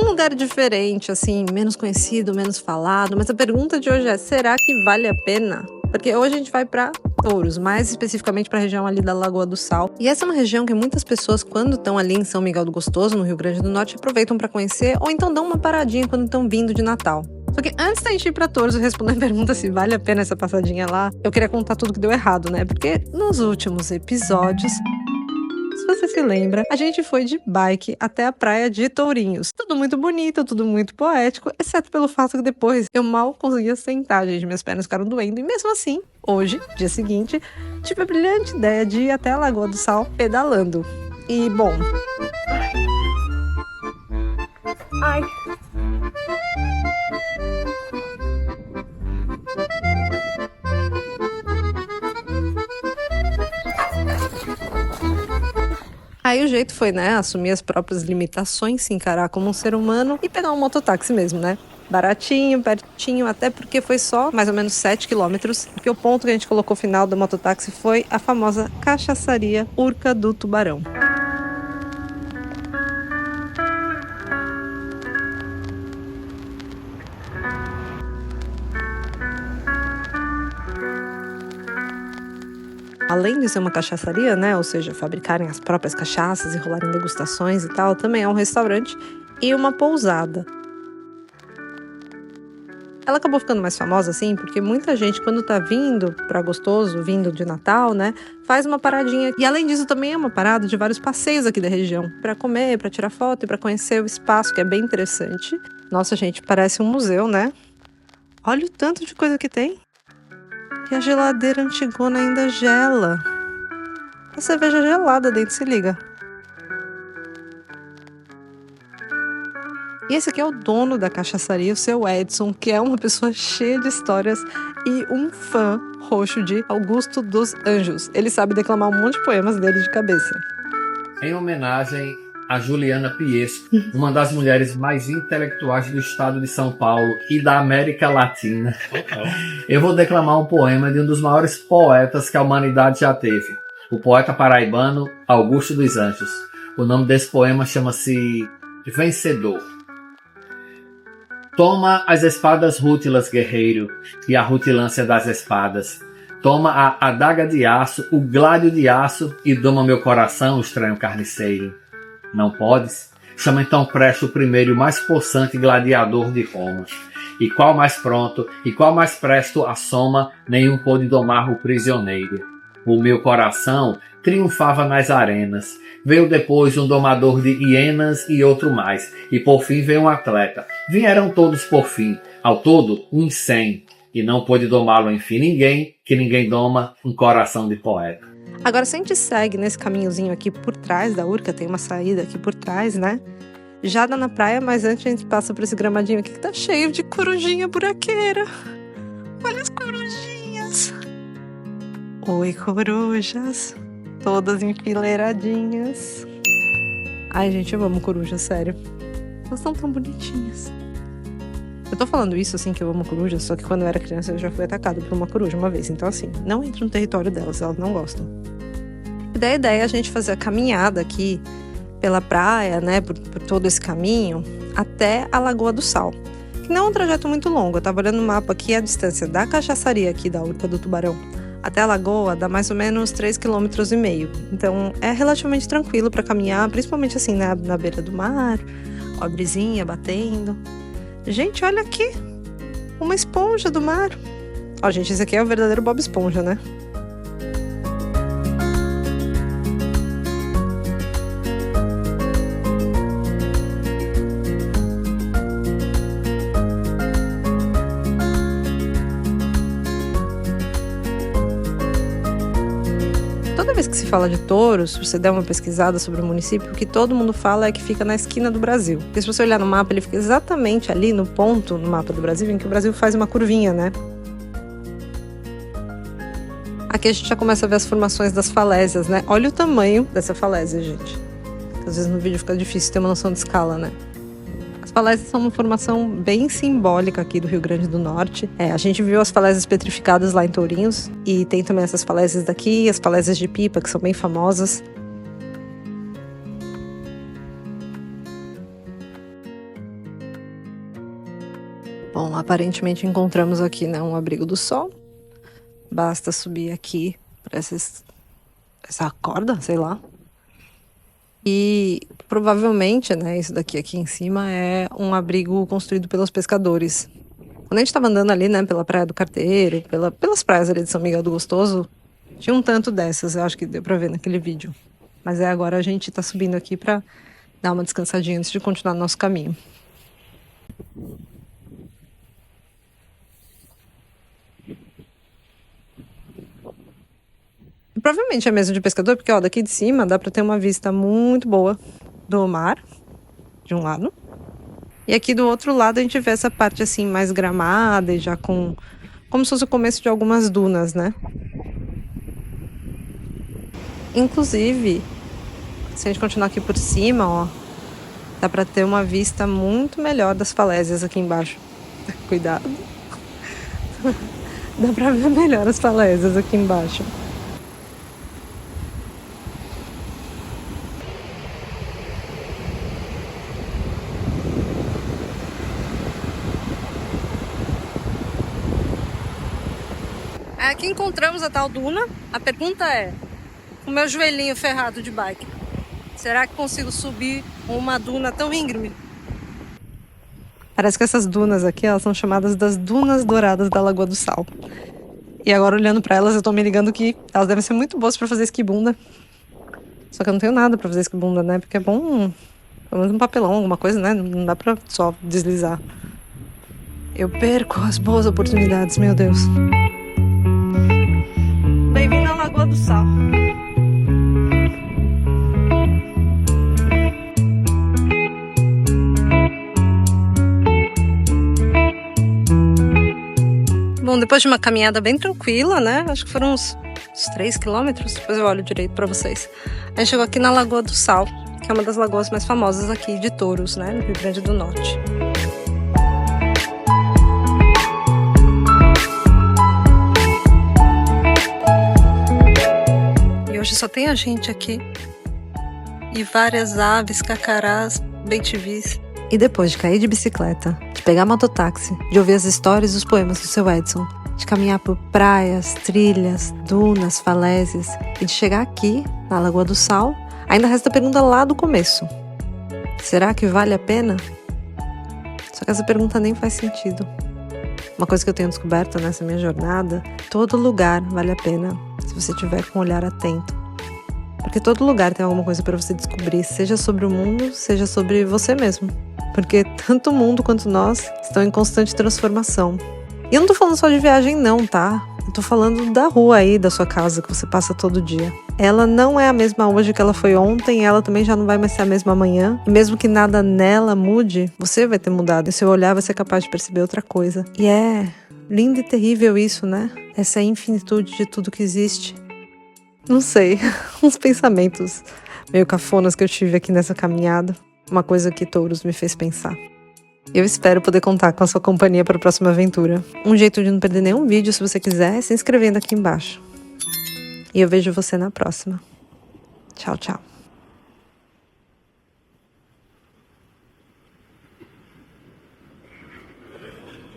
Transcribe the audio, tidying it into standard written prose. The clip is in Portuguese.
Um lugar diferente, assim, menos conhecido, menos falado. Mas a pergunta de hoje é, será que vale a pena? Porque hoje a gente vai para Touros, mais especificamente para a região ali da Lagoa do Sal. E essa é uma região que muitas pessoas, quando estão ali em São Miguel do Gostoso, no Rio Grande do Norte, aproveitam para conhecer ou então dão uma paradinha quando estão vindo de Natal. Só que antes da gente ir pra Touros e responder a pergunta se vale a pena essa passadinha lá, eu queria contar tudo que deu errado, né? Porque nos últimos episódios, se você se lembra, a gente foi de bike até a praia de Tourinhos. Tudo muito bonito, tudo muito poético, exceto pelo fato que depois eu mal conseguia sentar, gente. Minhas pernas ficaram doendo. E mesmo assim, hoje, dia seguinte, tive a brilhante ideia de ir até a Lagoa do Sal pedalando. E, bom... Ai... Aí o jeito foi, né, assumir as próprias limitações, se encarar como um ser humano e pegar um mototáxi mesmo, né? Baratinho, pertinho, até porque foi só mais ou menos 7 quilômetros, porque o ponto que a gente colocou final do mototáxi foi a famosa cachaçaria Urca do Tubarão. Além de ser uma cachaçaria, né, ou seja, fabricarem as próprias cachaças e rolarem degustações e tal, também é um restaurante e uma pousada. Ela acabou ficando mais famosa assim, porque muita gente, quando tá vindo pra Gostoso, vindo de Natal, né, faz uma paradinha. E além disso, também é uma parada de vários passeios aqui da região, pra comer, pra tirar foto e pra conhecer o espaço, que é bem interessante. Nossa, gente, parece um museu, né? Olha o tanto de coisa que tem. E a geladeira antigona ainda gela. A cerveja gelada dentro, se liga. E esse aqui é o dono da cachaçaria, o seu Edson, que é uma pessoa cheia de histórias e um fã roxo de Augusto dos Anjos. Ele sabe declamar um monte de poemas dele de cabeça. Em homenagem a Juliana Piesco, uma das mulheres mais intelectuais do estado de São Paulo e da América Latina, eu vou declamar um poema de um dos maiores poetas que a humanidade já teve, o poeta paraibano Augusto dos Anjos. O nome desse poema chama-se Vencedor. Toma as espadas rútilas, guerreiro, e a rutilância das espadas. Toma a adaga de aço, o gládio de aço, e doma meu coração, estranho carniceiro. Não podes? Chama então Presto o primeiro e o mais possante gladiador de Roma. E qual mais pronto, e qual mais presto a soma, nenhum pôde domar o prisioneiro. O meu coração triunfava nas arenas. Veio depois um domador de hienas e outro mais. E por fim veio um atleta. Vieram todos por fim. Ao todo, 100. E não pôde domá-lo, enfim, ninguém, que ninguém doma um coração de poeta. Agora, se a gente segue nesse caminhozinho aqui por trás da Urca, tem uma saída aqui por trás, né? Já dá na praia, mas antes a gente passa por esse gramadinho aqui que tá cheio de corujinha buraqueira. Olha as corujinhas. Oi, corujas. Todas enfileiradinhas. Ai, gente, eu amo coruja, sério. Elas são tão bonitinhas. Eu tô falando isso, assim, que eu amo coruja, só que quando eu era criança eu já fui atacado por uma coruja uma vez. Então, assim, não entre no território delas, elas não gostam. E daí a ideia é a gente fazer a caminhada aqui pela praia, né, por todo esse caminho, até a Lagoa do Sal. Que não é um trajeto muito longo. Eu tava olhando no mapa aqui, a distância da cachaçaria aqui da Urca do Tubarão até a lagoa dá mais ou menos 3,5 km. Então é relativamente tranquilo para caminhar, principalmente assim na beira do mar, com a brisinha batendo. Gente, olha aqui, uma esponja do mar. Ó, gente, esse aqui é o verdadeiro Bob Esponja, né? Toda vez que se fala de Touros, se você der uma pesquisada sobre o município, o que todo mundo fala é que fica na esquina do Brasil. Porque se você olhar no mapa, ele fica exatamente ali no ponto no mapa do Brasil em que o Brasil faz uma curvinha, né? Aqui a gente já começa a ver as formações das falésias, né? Olha o tamanho dessa falésia, gente. Às vezes no vídeo fica difícil ter uma noção de escala, né? As falésias são uma formação bem simbólica aqui do Rio Grande do Norte. A gente viu as falésias petrificadas lá em Tourinhos, e tem também essas falésias daqui, as falésias de Pipa, que são bem famosas. Bom, aparentemente encontramos aqui, né, um abrigo do sol. Basta subir aqui para essa corda, sei lá. E provavelmente, né, isso daqui aqui em cima é um abrigo construído pelos pescadores. Quando a gente estava andando ali, né, pela Praia do Carteiro, pelas praias ali de São Miguel do Gostoso, tinha um tanto dessas, eu acho que deu pra ver naquele vídeo. Mas agora a gente tá subindo aqui pra dar uma descansadinha antes de continuar no nosso caminho. E provavelmente é mesmo de pescador, porque ó, daqui de cima dá pra ter uma vista muito boa do mar, de um lado. E aqui do outro lado a gente vê essa parte assim mais gramada e já com... como se fosse o começo de algumas dunas, né? Inclusive, se a gente continuar aqui por cima, ó, dá pra ter uma vista muito melhor das falésias aqui embaixo. Cuidado. Dá pra ver melhor as falésias aqui embaixo. Aqui encontramos a tal duna. A pergunta é, com o meu joelhinho ferrado de bike, será que consigo subir uma duna tão íngreme? Parece que essas dunas aqui, elas são chamadas das Dunas Douradas da Lagoa do Sal. E agora olhando pra elas, eu tô me ligando que elas devem ser muito boas pra fazer esquibunda. Só que eu não tenho nada pra fazer esquibunda, né? Porque é bom, pelo menos um papelão, alguma coisa, né? Não dá pra só deslizar. Eu perco as boas oportunidades, meu Deus. Bem-vindo à Lagoa do Sal. Bom, depois de uma caminhada bem tranquila, né? Acho que foram uns 3 quilômetros, depois eu olho direito pra vocês. A gente chegou aqui na Lagoa do Sal, que é uma das lagoas mais famosas aqui de Touros, né? No Rio Grande do Norte. E hoje só tem a gente aqui. E várias aves, cacarás, bem-te-vis. E depois de cair de bicicleta, de pegar mototáxi, de ouvir as histórias e os poemas do seu Edson, de caminhar por praias, trilhas, dunas, falésias e de chegar aqui, na Lagoa do Sal, ainda resta a pergunta lá do começo. Será que vale a pena? Só que essa pergunta nem faz sentido. Uma coisa que eu tenho descoberto nessa minha jornada, todo lugar vale a pena se você tiver com um olhar atento. Porque todo lugar tem alguma coisa para você descobrir, seja sobre o mundo, seja sobre você mesmo. Porque tanto o mundo quanto nós estão em constante transformação. E eu não tô falando só de viagem não, tá? Eu tô falando da rua aí, da sua casa, que você passa todo dia. Ela não é a mesma hoje que ela foi ontem, ela também já não vai mais ser a mesma amanhã. E mesmo que nada nela mude, você vai ter mudado. E seu olhar vai ser capaz de perceber outra coisa. E é lindo e terrível isso, né? Essa infinitude de tudo que existe. Não sei, uns pensamentos meio cafonas que eu tive aqui nessa caminhada. Uma coisa que Touros me fez pensar. Eu espero poder contar com a sua companhia para a próxima aventura. Um jeito de não perder nenhum vídeo, se você quiser, é se inscrevendo aqui embaixo. E eu vejo você na próxima. Tchau, tchau.